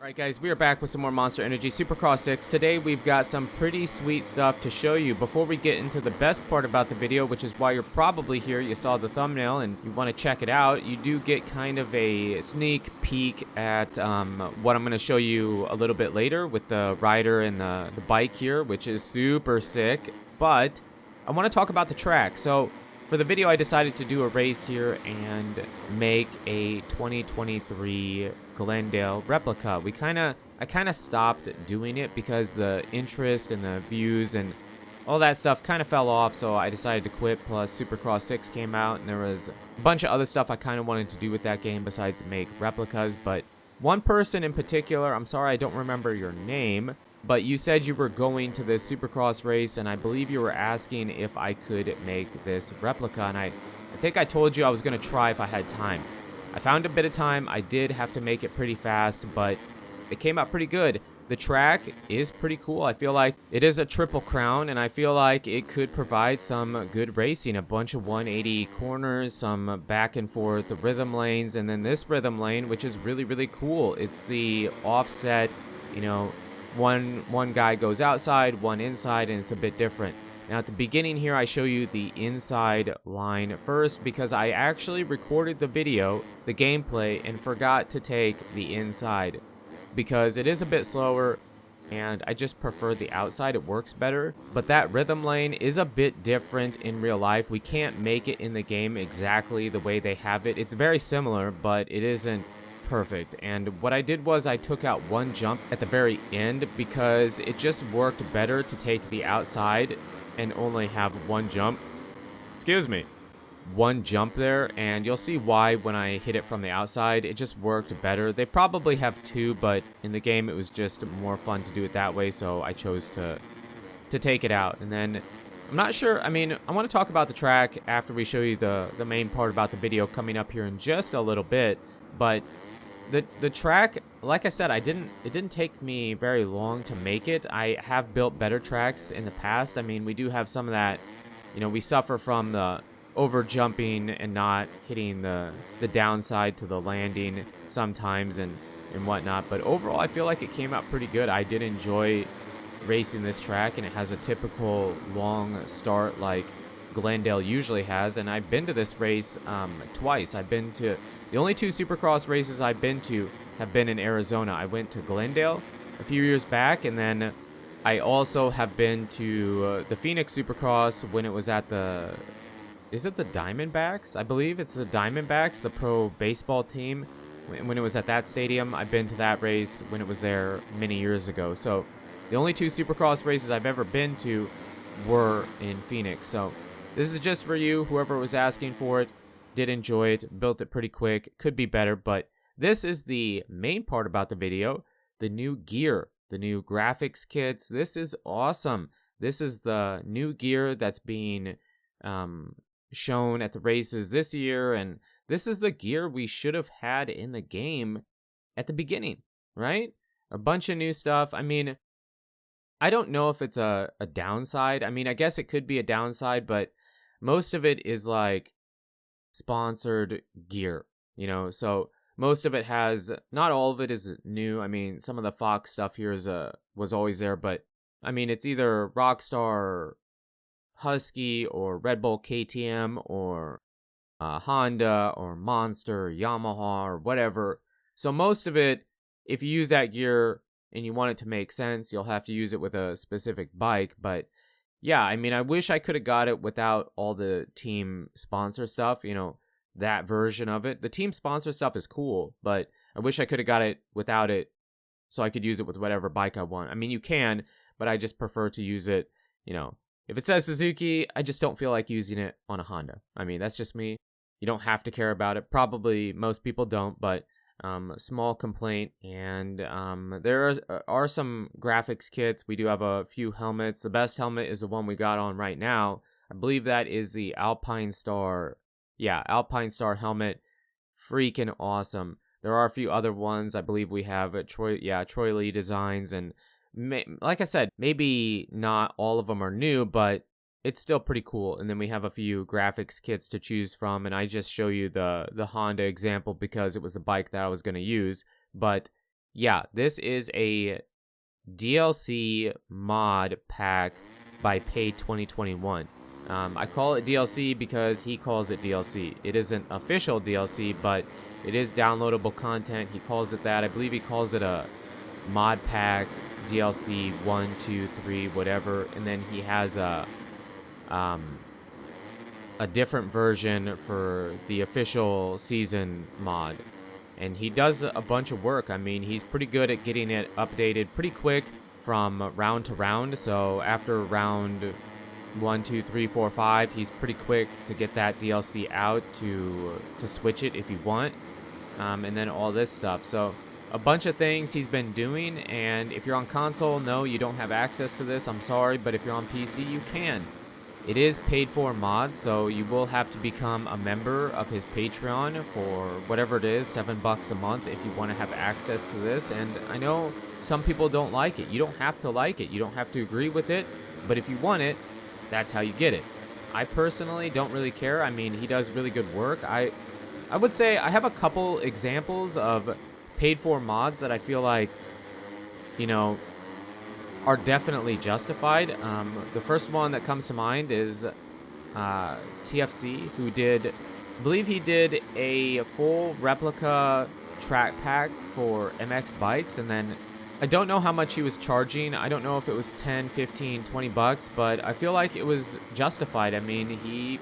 Alright guys, we are back with some more Monster Energy Supercross 6. Today we've got some pretty sweet stuff to show you. Before we get into the best part about the video, which is why you're probably here, you saw the thumbnail and you want to check it out, you do get kind of a sneak peek at what I'm going to show you a little bit later with the rider and the bike here, which is super sick. But I want to talk about the track. So for the video, I decided to do a race here and make a 2023 Glendale replica. I kind of stopped doing it because the interest and the views and all that stuff kind of fell off, so I decided to quit. Plus Supercross 6 came out and there was a bunch of other stuff I kind of wanted to do with that game besides make replicas. But one person in particular, I'm sorry I don't remember your name, but you said you were going to this Supercross race, and I believe you were asking if I could make this replica, and I think I told you I was going to try if I had time. I found a bit of time. I did have to make it pretty fast, but it came out pretty good. The track is pretty cool. I feel like it is a triple crown, and I feel like it could provide some good racing. A bunch of 180 corners, some back and forth rhythm lanes, and then this rhythm lane, which is really, really cool. It's the offset, you know, one guy goes outside, one inside, and it's a bit different. Now at the beginning here, I show you the inside line first because I actually recorded the video, the gameplay, and forgot to take the inside because it is a bit slower and I just prefer the outside. It works better, but that rhythm lane is a bit different in real life. We can't make it in the game exactly the way they have it. It's very similar, but it isn't perfect. And what I did was I took out one jump at the very end because it just worked better to take the outside and only have one jump. Excuse me. One jump there, and you'll see why when I hit it from the outside. It just worked better. They probably have two, but in the game it was just more fun to do it that way, so I chose to take it out. And then I'm not sure, I mean, I want to talk about the track after we show you the main part about the video coming up here in just a little bit, but the track, like I said, it didn't take me very long to make it. I have built better tracks in the past. I mean, we do have some of that, you know, we suffer from the over jumping and not hitting the downside to the landing sometimes and whatnot. But overall, I feel like it came out pretty good. I did enjoy racing this track, and it has a typical long start like Glendale usually has. And I've been to this race twice. I've been to the only two Supercross races I've been to have been in Arizona. I went to Glendale a few years back, and then I also have been to the Phoenix Supercross when it was at the, is it the Diamondbacks? I believe it's the Diamondbacks, the pro baseball team. When it was at that stadium, I've been to that race when it was there many years ago. So the only two Supercross races I've ever been to were in Phoenix. So this is just for you, whoever was asking for it. Did enjoy it, built it pretty quick, could be better, but this is the main part about the video, the new gear, the new graphics kits. This is awesome. This is the new gear that's being shown at the races this year, and this is the gear we should have had in the game at the beginning, right? A bunch of new stuff. I mean, I don't know if it's a downside. I mean, I guess it could be a downside, but most of it is like sponsored gear, you know, so most of it has, not all of it is new. I mean, some of the Fox stuff here is was always there, but I mean, it's either Rockstar, Husky, or Red Bull KTM, or Honda, or Monster, or Yamaha, or whatever. So most of it, if you use that gear and you want it to make sense, you'll have to use it with a specific bike. But yeah, I mean, I wish I could have got it without all the team sponsor stuff, you know, that version of it. The team sponsor stuff is cool, but I wish I could have got it without it so I could use it with whatever bike I want. I mean, you can, but I just prefer to use it, you know. If it says Suzuki, I just don't feel like using it on a Honda. I mean, that's just me. You don't have to care about it. Probably most people don't, but small complaint. And there are some graphics kits. We do have a few helmets. The best helmet is the one we got on right now. I believe that is the Alpine Star. Yeah, Alpine Star helmet. Freaking awesome. There are a few other ones. I believe we have Troy Lee designs, and like I said, maybe not all of them are new, but it's still pretty cool. And then we have a few graphics kits to choose from, and I just show you the Honda example because it was a bike that I was going to use. But Yeah, this is a DLC mod pack by Pay 2021. I call it DLC because he calls it DLC. It isn't official DLC, but it is downloadable content. He calls it that. I believe he calls it a mod pack, DLC 1, 2, 3, whatever. And then he has a different version for the official season mod. And he does a bunch of work. I mean, he's pretty good at getting it updated pretty quick from round to round. So after round 1, 2, 3, 4, 5, he's pretty quick to get that DLC out to switch it if you want. And then all this stuff. So a bunch of things he's been doing. And if you're on console, no, you don't have access to this. I'm sorry. But if you're on PC, you can. It is paid for mod, so you will have to become a member of his Patreon for whatever it is, $7 a month if you want to have access to this. And I know some people don't like it. You don't have to like it. You don't have to agree with it. But if you want it, that's how you get it. I personally don't really care. I mean, he does really good work. I would say I have a couple examples of paid for mods that I feel like, you know, are definitely justified. The first one that comes to mind is TFC, who did, I believe he did a full replica track pack for MX bikes, and then I don't know how much he was charging. I don't know if it was 10, 15, 20 bucks, but I feel like it was justified. I mean, he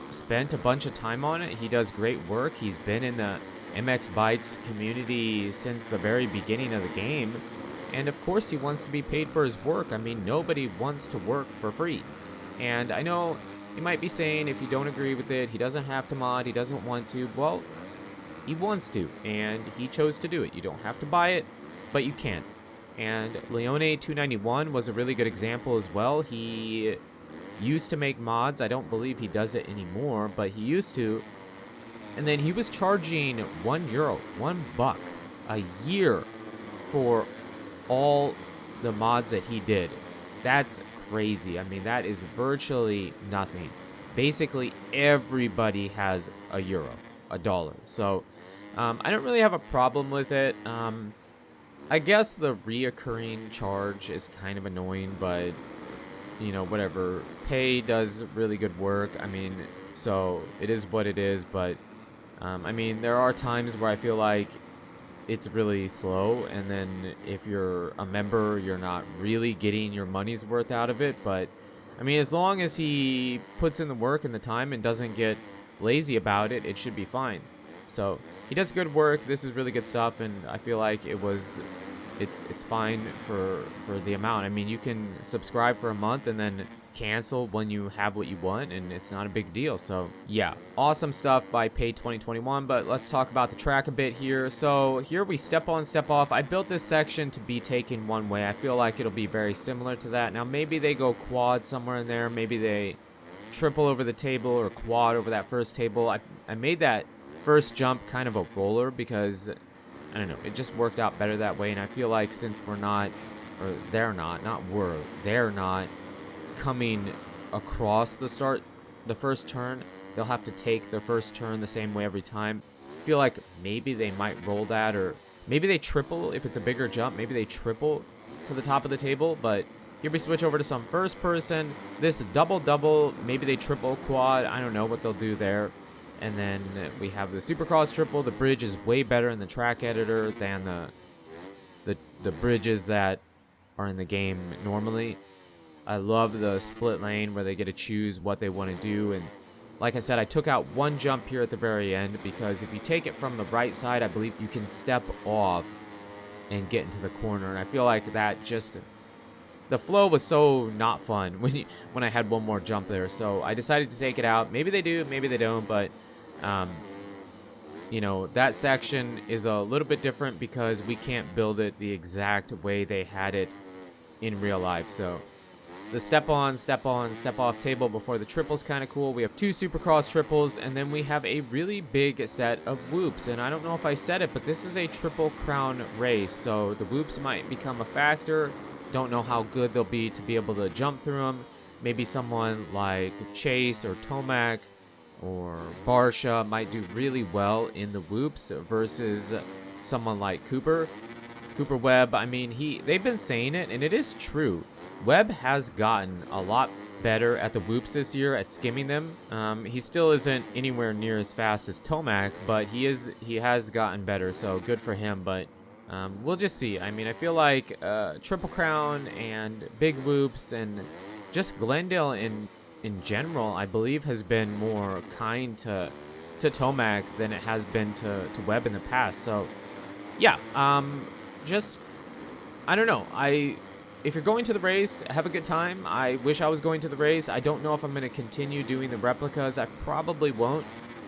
spent a bunch of time on it. He does great work. He's been in the MX bikes community since the very beginning of the game. And of course he wants to be paid for his work. I mean, nobody wants to work for free. And I know you might be saying if you don't agree with it, he doesn't have to mod, he doesn't want to. Well, he wants to, and he chose to do it. You don't have to buy it, but you can. And Leone291 was a really good example as well. He used to make mods. I don't believe he does it anymore, but he used to. And then he was charging €1, $1 a year for all the mods that he did. That's crazy. I mean, that is virtually nothing. Basically, everybody has €1, $1. So, I don't really have a problem with it. I guess the reoccurring charge is kind of annoying, but, you know, whatever. Pay does really good work. I mean, so it is what it is, but, I mean, there are times where I feel like it's really slow, and then if you're a member, you're not really getting your money's worth out of it. But I mean, as long as he puts in the work and the time and doesn't get lazy about it, it should be fine. So he does good work. This is really good stuff, and I feel like it's fine for the amount. I mean, you can subscribe for a month and then cancel when you have what you want, and it's not a big deal. So yeah, awesome stuff by Pay 2021. But let's talk about the track a bit here. So here we step on, step off. I built this section to be taken one way. I feel like it'll be very similar to that. Now maybe they go quad somewhere in there, maybe they triple over the table or quad over that first table. I made that first jump kind of a roller because I don't know, it just worked out better that way. And I feel like since they're not coming across the first turn, they'll have to take the first turn the same way every time. I feel like maybe they might roll that, or maybe they triple if it's a bigger jump. Maybe they triple to the top of the table. But here we switch over to some first person. This double, maybe they triple quad. I don't know what they'll do there. And then we have the Supercross triple. The bridge is way better in the track editor than the bridges that are in the game normally. I love the split lane where they get to choose what they want to do. And like I said, I took out one jump here at the very end because if you take it from the right side, I believe you can step off and get into the corner. And I feel like that just, the flow was so not fun when I had one more jump there. So I decided to take it out. Maybe they do, maybe they don't, but you know, that section is a little bit different because we can't build it the exact way they had it in real life. So the step on, step off table before the triple's kind of cool. We have 2 Supercross triples, and then we have a really big set of whoops. And I don't know if I said it, but this is a triple crown race, so the whoops might become a factor. Don't know how good they'll be to be able to jump through them. Maybe someone like Chase or Tomac or Barsha might do really well in the whoops versus someone like Cooper. Cooper Webb, I mean, they've been saying it, and it is true. Webb has gotten a lot better at the whoops this year, at skimming them. He still isn't anywhere near as fast as Tomac, but he has gotten better, so good for him. But we'll just see. I mean, I feel like Triple Crown and Big Whoops and just Glendale in general, I believe, has been more kind to Tomac than it has been to Webb in the past. So yeah, just I don't know. If you're going to the race, have a good time. I wish I was going to the race. I don't know if I'm going to continue doing the replicas. I probably won't.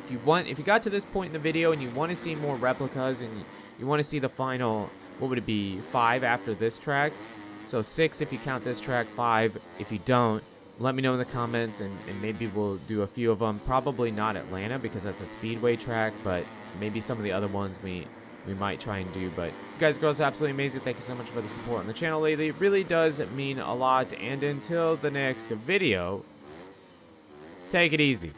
If you got to this point in the video and you want to see more replicas and you want to see the final, what would it be, 5 after this track? So 6 if you count this track, 5 if you don't. Let me know in the comments, and maybe we'll do a few of them. Probably not Atlanta because that's a speedway track, but maybe some of the other ones we might try and do. But you guys, girls, absolutely amazing. Thank you so much for the support on the channel lately. It really does mean a lot. And until the next video, take it easy.